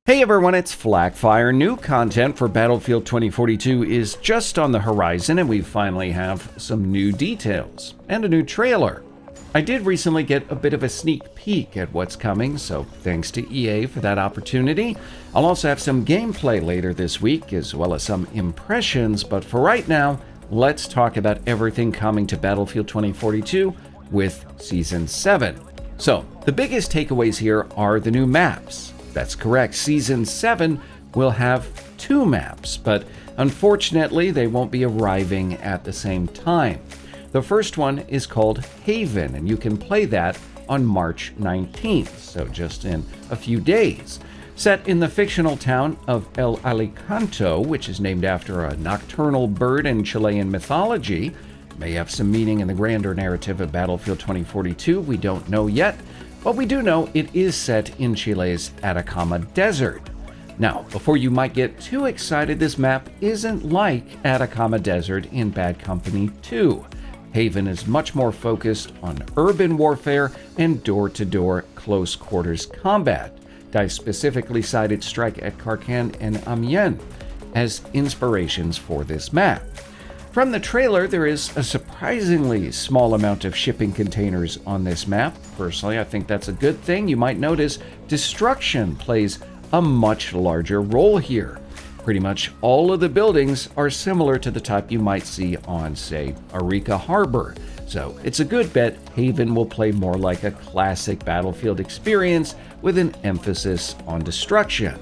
Hey everyone, it's Flackfire. New content for Battlefield 2042 is just on the horizon, and we finally have some new details and a new trailer. I did recently get a bit of a sneak peek at what's coming, so thanks to EA for that opportunity. I'll also have some gameplay later this week, as well as some impressions, but for right now, let's talk about everything coming to Battlefield 2042 with Season 7. So, the biggest takeaways here are the new maps. That's correct, Season 7 will have 2 maps, but unfortunately they won't be arriving at the same time. The first one is called Haven, and you can play that on March 19th, so just in a few days. Set in the fictional town of El Alicanto, which is named after a nocturnal bird in Chilean mythology. It may have some meaning in the grander narrative of Battlefield 2042, we don't know yet. But we do know it is set in Chile's Atacama Desert. Now, before you might get too excited, this map isn't like Atacama Desert in Bad Company 2. Haven is much more focused on urban warfare and door-to-door close quarters combat. DICE specifically cited Strike at Karkan and Amiens as inspirations for this map. From the trailer, there is a surprisingly small amount of shipping containers on this map. Personally, I think that's a good thing. You might notice destruction plays a much larger role here. Pretty much all of the buildings are similar to the type you might see on, say, Arica Harbor. So it's a good bet Haven will play more like a classic Battlefield experience with an emphasis on destruction.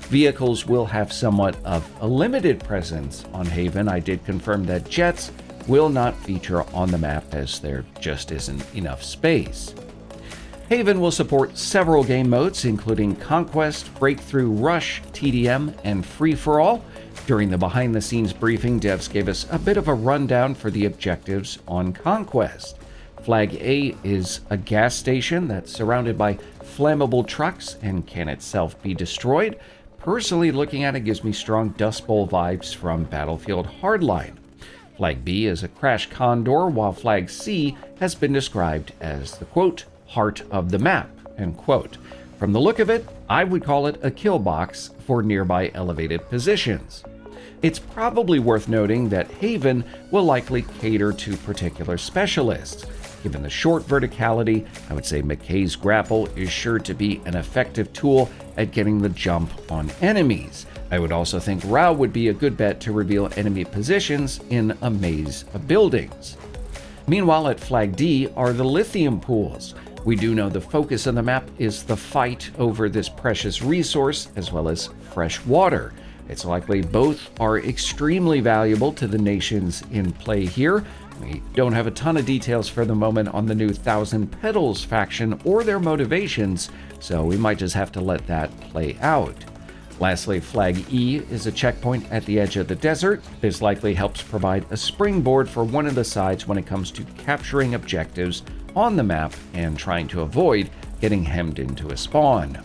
Vehicles will have somewhat of a limited presence on Haven. I did confirm that jets will not feature on the map as there just isn't enough space. Haven will support several game modes, including Conquest, Breakthrough, Rush, TDM, and Free-for-All. During the behind-the-scenes briefing, devs gave us a bit of a rundown for the objectives on Conquest. Flag A is a gas station that's surrounded by flammable trucks and can itself be destroyed. Personally, looking at it gives me strong Dust Bowl vibes from Battlefield Hardline. Flag B is a crash condor, while Flag C has been described as the, quote, heart of the map, end quote. From the look of it, I would call it a kill box for nearby elevated positions. It's probably worth noting that Haven will likely cater to particular specialists. Given the short verticality, I would say McKay's grapple is sure to be an effective tool at getting the jump on enemies. I would also think Rao would be a good bet to reveal enemy positions in a maze of buildings. Meanwhile, at Flag D are the lithium pools. We do know the focus of the map is the fight over this precious resource as well as fresh water. It's likely both are extremely valuable to the nations in play here. We don't have a ton of details for the moment on the new Thousand Petals faction or their motivations, so we might just have to let that play out. Lastly, Flag E is a checkpoint at the edge of the desert. This likely helps provide a springboard for one of the sides when it comes to capturing objectives on the map and trying to avoid getting hemmed into a spawn.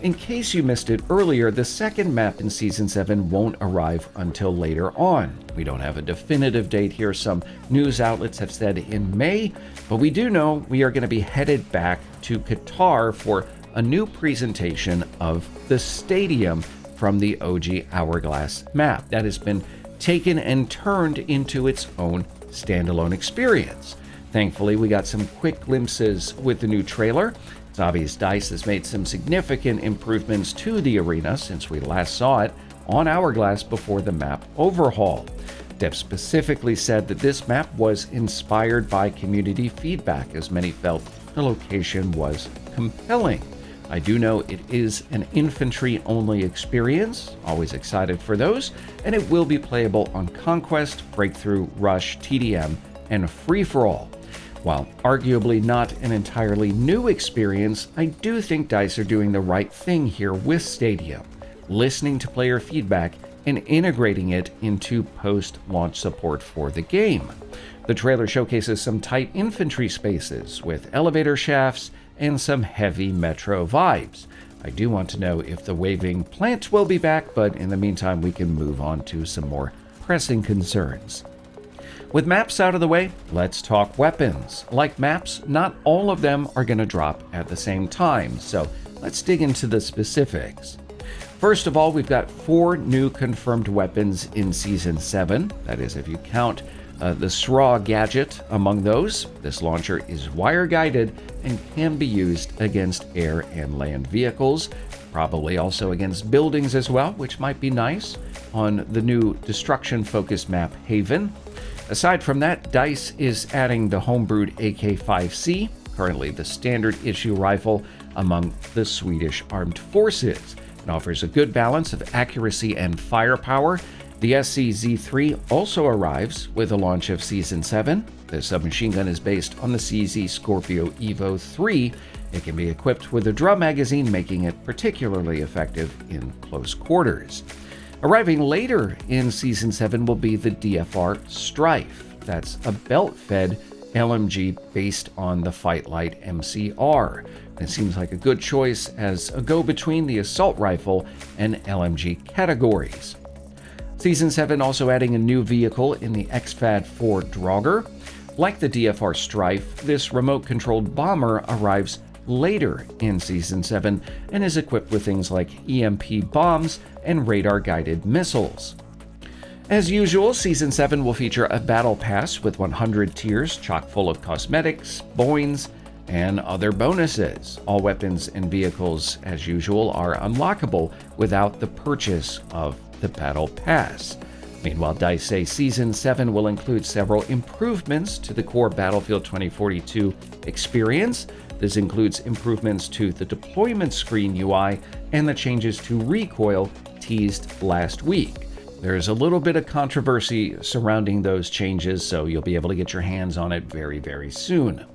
In case you missed it earlier, the second map in Season 7 won't arrive until later on. We don't have a definitive date here. Some news outlets have said in May, but we do know we are going to be headed back to Qatar for a new presentation of the stadium from the OG Hourglass map that has been taken and turned into its own standalone experience. Thankfully, we got some quick glimpses with the new trailer. It's obvious DICE has made some significant improvements to the arena since we last saw it on Hourglass before the map overhaul. Devs specifically said that this map was inspired by community feedback, as many felt the location was compelling. I do know it is an infantry-only experience, always excited for those, and it will be playable on Conquest, Breakthrough, Rush, TDM, and Free-for-All. While arguably not an entirely new experience, I do think DICE are doing the right thing here with Stadium, listening to player feedback and integrating it into post-launch support for the game. The trailer showcases some tight infantry spaces with elevator shafts and some heavy metro vibes. I do want to know if the waving plant will be back, but in the meantime we can move on to some more pressing concerns. With maps out of the way, let's talk weapons. Like maps, not all of them are going to drop at the same time, so let's dig into the specifics. First of all, we've got 4 new confirmed weapons in Season 7. That is, if you count the SRAW Gadget among those. This launcher is wire-guided and can be used against air and land vehicles, probably also against buildings as well, which might be nice on the new destruction-focused map Haven. Aside from that, DICE is adding the homebrewed AK-5C, currently the standard issue rifle among the Swedish armed forces. It offers a good balance of accuracy and firepower. The SCZ-3 also arrives with the launch of Season 7. The submachine gun is based on the CZ Scorpio Evo 3. It can be equipped with a drum magazine, making it particularly effective in close quarters. Arriving later in Season 7 will be the DFR Strife. That's a belt-fed LMG based on the Fightlight MCR. It seems like a good choice as a go-between the assault rifle and LMG categories. Season 7 also adding a new vehicle in the XFAD 4 Draugr. Like the DFR Strife, this remote-controlled bomber arrives later in Season 7 and is equipped with things like EMP bombs and radar-guided missiles. As usual, Season 7 will feature a battle pass with 100 tiers chock full of cosmetics, boins, and other bonuses. All weapons and vehicles, as usual, are unlockable without the purchase of the Battle Pass. Meanwhile, DICE say Season 7 will include several improvements to the core Battlefield 2042 experience. This includes improvements to the deployment screen UI and the changes to recoil teased last week. There's a little bit of controversy surrounding those changes, so you'll be able to get your hands on it very, very soon.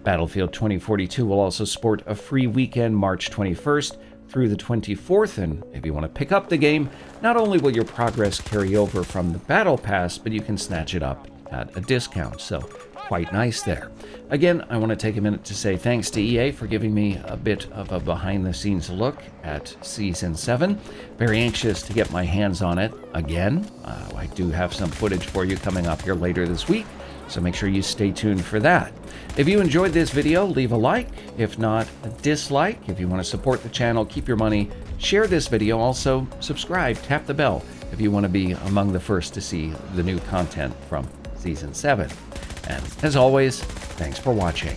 Battlefield 2042 will also sport a free weekend March 21st through the 24th, and if you want to pick up the game, not only will your progress carry over from the Battle Pass, but you can snatch it up at a discount, so quite nice there. Again, I want to take a minute to say thanks to EA for giving me a bit of a behind-the-scenes look at Season 7. Very anxious to get my hands on it again. I do have some footage for you coming up here later this week, so make sure you stay tuned for that. If you enjoyed this video, leave a like. If not, a dislike. If you want to support the channel, keep your money, share this video. Also, subscribe, tap the bell if you want to be among the first to see the new content from Season 7. And as always, thanks for watching.